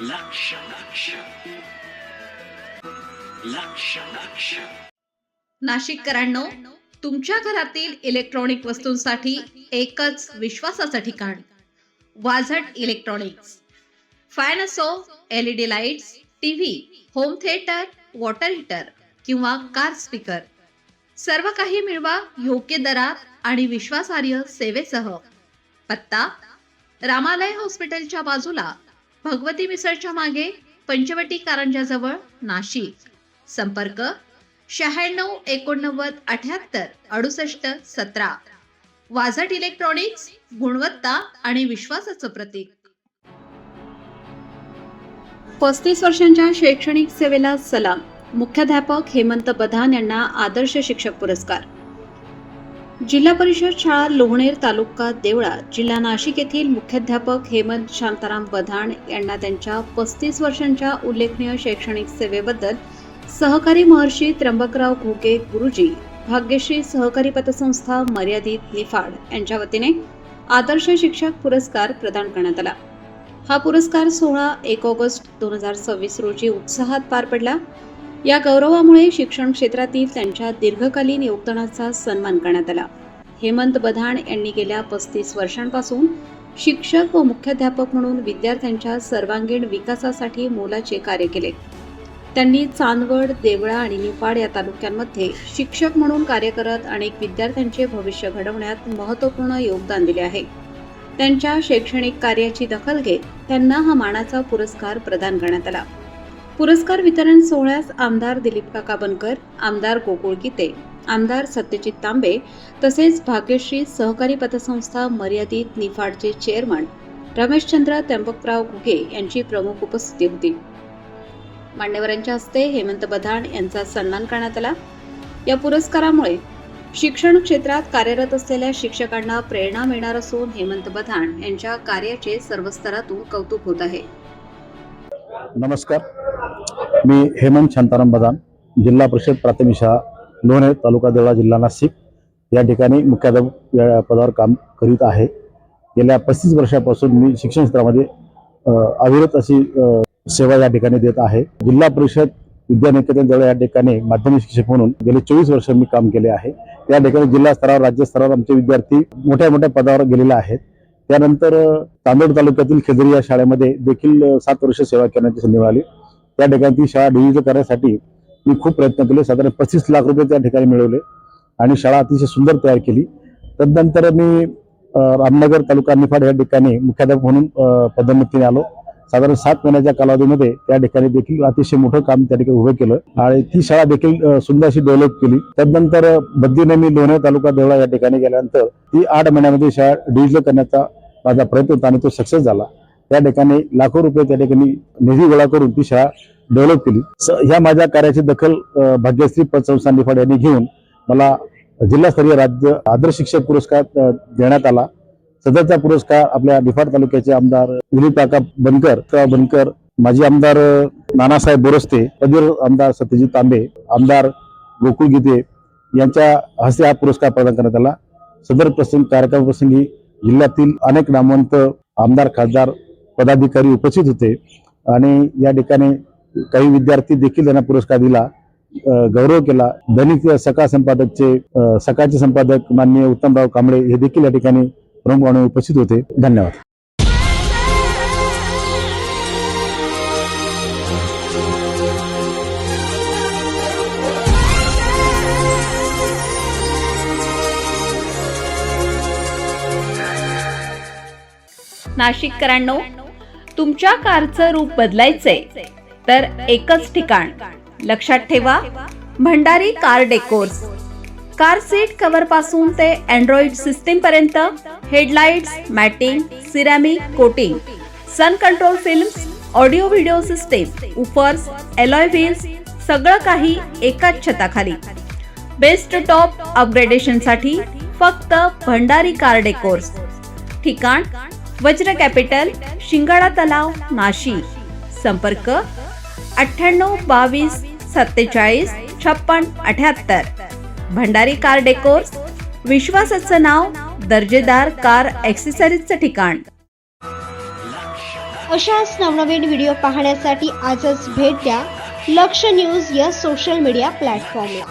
लक्ष लक्ष लक्ष लक्ष नाशिककरांनो, तुमच्या घरातील इलेक्ट्रॉनिक वस्तूंसाठी एकच विश्वासाचं ठिकाण वाझट इलेक्ट्रॉनिक्स. फॅन असो, LED lights, TV, home theatre, water heater किंवा कार स्पीकर, सर्व काही मिळवा योग्य दरात आणि विश्वासार्ह सेवेसह. पत्ता: रामालय हॉस्पिटलच्या बाजूला, भगवती मिसळच्या मागे, पंचवटी कारंजाजवळ, नाशिक. संपर्क: 96 89 78 68 17. वाझट इलेक्ट्रॉनिक्स, गुणवत्ता आणि विश्वासाचं प्रतीक. 35 वर्षांच्या शैक्षणिक सेवेला सलाम. मुख्याध्यापक हेमंत बधान यांना आदर्श शिक्षक पुरस्कार. जिल्हा परिषद शाळा लोहनेर, तालुका देवळा, जिल्हा नाशिक येथील मुख्याध्यापक हेमंत शांताराम बधान यांना त्यांच्या 35 वर्षांच्या उल्लेखनीय शैक्षणिक सेवेबद्दल सहकारी महर्षी त्र्यंबकराव घोगे गुरुजी, भाग्यश्री सहकारी पतसंस्था मर्यादित, निफाड यांच्या वतीने आदर्श शिक्षक पुरस्कार प्रदान करण्यात आला. हा पुरस्कार सोहळा 1 ऑगस्ट 2026 रोजी उत्साहात पार पडला. या गौरवामुळे शिक्षण क्षेत्रातील त्यांच्या दीर्घकालीन योगदानाचा सन्मान करण्यात आला. हेमंत बधान यांनी गेल्या 35 वर्षांपासून शिक्षक व मुख्याध्यापक म्हणून विद्यार्थ्यांच्या सर्वांगीण विकासासाठी मोलाचे कार्य केले. त्यांनी चांदवड, देवळा आणि निफाड या तालुक्यांमध्ये शिक्षक म्हणून कार्य करत अनेक विद्यार्थ्यांचे भविष्य घडवण्यात महत्त्वपूर्ण योगदान दिले आहे. त्यांच्या शैक्षणिक कार्याची दखल घेत त्यांना हा मानाचा पुरस्कार प्रदान करण्यात आला. पुरस्कार वितरण सोहळ्यास आमदार दिलीप काका बनकर, आमदार गोकुळ गीते, आमदार सत्यजित तांबे तसेच भाग्यश्री सहकारी पतसंस्था मर्यादित, निफाडचे चेअरमन रमेशचंद्र त्र्यंबकराव घुगे यांची प्रमुख उपस्थिती होती. मान्यवरांच्या हस्ते हेमंत बधान यांचा सन्मान करण्यात आला. या पुरस्कारामुळे शिक्षण क्षेत्रात कार्यरत असलेल्या शिक्षकांना प्रेरणा मिळणार असून हेमंत बधान यांच्या कार्याचे सर्व स्तरातून कौतुक होत आहे. नमस्कार, मी हेमंत शांताराम बधान, जिल्हा परिषद प्राथमिक शाळा लोहनेर, तालुका देवळा, जिल्हा नाशिक या ठिकाणी मुख्याध्यापक या पदावर काम करीत आहे. गेल्या 35 वर्षापासून मी शिक्षण क्षेत्रामध्ये अविरत अशी सेवा या ठिकाणी देत आहे. जिल्हा परिषद विद्यानिकेतन देवळा या ठिकाणी माध्यमिक शिक्षक म्हणून गेले 24 वर्ष मी काम केले आहे. त्या ठिकाणी जिल्हा स्तरावर, राज्य स्तरावर आमचे विद्यार्थी मोठ्या मोठ्या पदावर गेलेले आहेत. त्यानंतर चांदोड तालुक्यातील खेजरी या शाळेमध्ये देखील 7 वर्ष सेवा करण्याची संधी मिळाली. त्या ठिकाणी ती शाळा डिजिटल करण्यासाठी मी खूप प्रयत्न केले. साधारण 25 लाख रुपये त्या ठिकाणी मिळवले आणि शाळा अतिशय सुंदर तयार केली. तदनंतर मी रामनगर तालुका निफाड या ठिकाणी मुख्याध्यापक म्हणून पदोन्नतीने आलो. साधारण 7 महिन्याच्या कालावधीमध्ये त्या ठिकाणी देखील अतिशय मोठं काम त्या ठिकाणी उभं केलं आणि ती शाळा देखील सुंदर अशी डेव्हलप केली. तदनंतर बद्दीने मी लोहनेर तालुका देवळा या ठिकाणी गेल्यानंतर ती 8 महिन्यामध्ये शाळा डिजिटल करण्याचा माझा प्रयत्न होता आणि तो सक्सेस झाला. त्या ठिकाणी लाखो रुपये त्या ठिकाणी निधी गोळा करून ती शाळा डेव्हलप केली. ह्या माझ्या कार्याची दखल भाग्यश्री पतसंस्था निफाड यांनी घेऊन मला जिल्हास्तरीय राज्य आदर्श शिक्षक पुरस्कार देण्यात आला. सदरचा पुरस्कार आपल्या निफाड तालुक्याचे आमदार दिलीप काका बनकर, माजी आमदार नानासाहेब बोरस्ते, पदवीधर आमदार सत्यजित तांबे, आमदार गोकुळ गीते यांच्या हस्ते हा पुरस्कार प्रदान करण्यात आला. सदर कार्यक्रमाप्रसंगी जिल्ह्यातील अनेक नामवंत आमदार, खासदार, पदाधिकारी उपस्थित होते आणि या ठिकाणी काही विद्यार्थी देखील त्यांना पुरस्कार दिला, गौरव केला. दैनिक सकाळचे संपादक माननीय उत्तमराव कांबळे हे देखील या ठिकाणी प्रमुख म्हणून उपस्थित होते. धन्यवाद. नाशिककरांनो, तुमच्या कारचं रूप बदलायचंय तर एकच ठिकाण लक्षात ठेवा, Bhandari car decors. Car seat cover पासून ते अँड्रॉइड सिस्टीम पर्यंत, headlights, matting, ceramic coating, sun control films, audio video system, woofers, alloy wheels, सगळं काही एकाच छताखाली. बेस्ट टॉप अपग्रेडेशनसाठी फक्त भंडारी कार डेकोर्स. ठिकाण: वज्र कॅपिटल, शिंगाडा तलाव, नाशिक. संपर्क: 98 22 47 56 78. भंडारी कार डेकोर्स, विश्वासाचं नाव, दर्जेदार कार ॲक्सेसरीजचं ठिकाण. लक्ष अशाच नवनवीन व्हिडिओ पाहण्यासाठी आजच भेट द्या लक्ष न्यूज या सोशल मीडिया प्लॅटफॉर्मला.